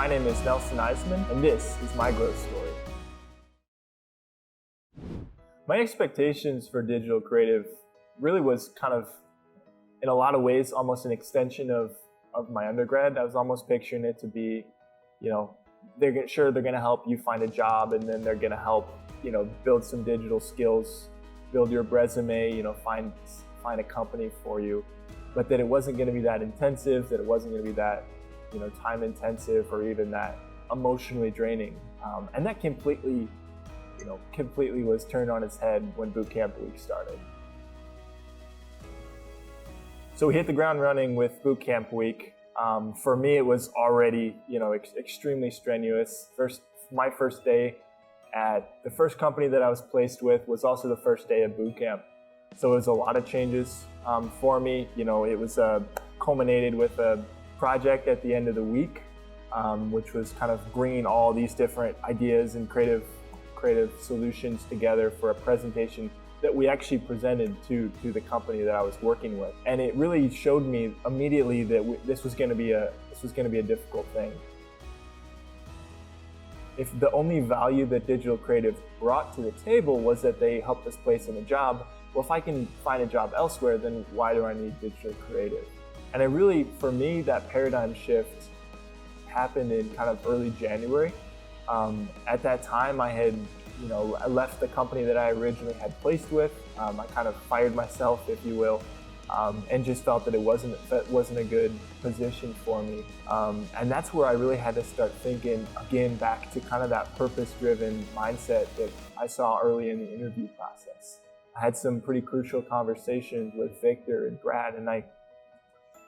My name is Nelson Eisenmann, and this is my growth story. My expectations for digital creative really was kind of, in a lot of ways, almost an extension of my undergrad. I was almost picturing it to be, they're going to help you find a job, and then they're going to help, build some digital skills, build your resume, find a company for you. But that it wasn't going to be that intensive, that it wasn't going to be that, time intensive or even that emotionally draining. And that completely was turned on its head when Bootcamp week started. So we hit the ground running with Bootcamp week. For me, it was already, extremely strenuous. My first day at the first company that I was placed with was also the first day of Bootcamp. So it was a lot of changes for me. It was culminated with a project at the end of the week, which was kind of bringing all these different ideas and creative solutions together for a presentation that we actually presented to the company that I was working with. And it really showed me immediately that this was going to be a difficult thing. If the only value that digital creative brought to the table was that they helped us place in a job, well, if I can find a job elsewhere, then why do I need digital creative? And for me, that paradigm shift happened in kind of early January. At that time, I had, I left the company that I originally had placed with. I kind of fired myself, if you will, and just felt that it wasn't a good position for me. And that's where I really had to start thinking again back to kind of that purpose-driven mindset that I saw early in the interview process. I had some pretty crucial conversations with Victor and Brad, and I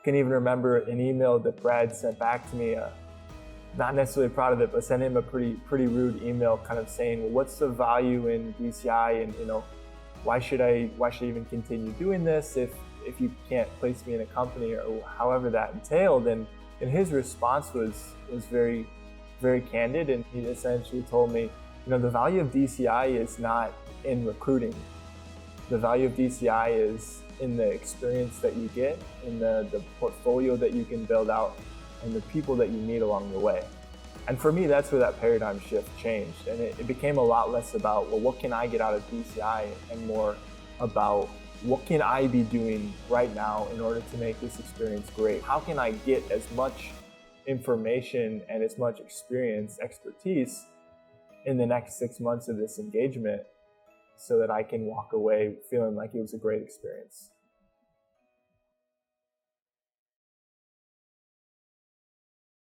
can even remember an email that Brad sent back to me. Not necessarily proud of it, but sent him a pretty rude email, kind of saying, well, what's the value in DCI, and why should I even continue doing this if you can't place me in a company, or however that entailed. And his response was very, very candid, and he essentially told me, the value of DCI is not in recruiting. The value of DCI is in the experience that you get, in the portfolio that you can build out, and the people that you meet along the way. And for me, that's where that paradigm shift changed. And it became a lot less about, well, what can I get out of DCI, and more about what can I be doing right now in order to make this experience great? How can I get as much information and as much expertise in the next 6 months of this engagement so that I can walk away feeling like it was a great experience?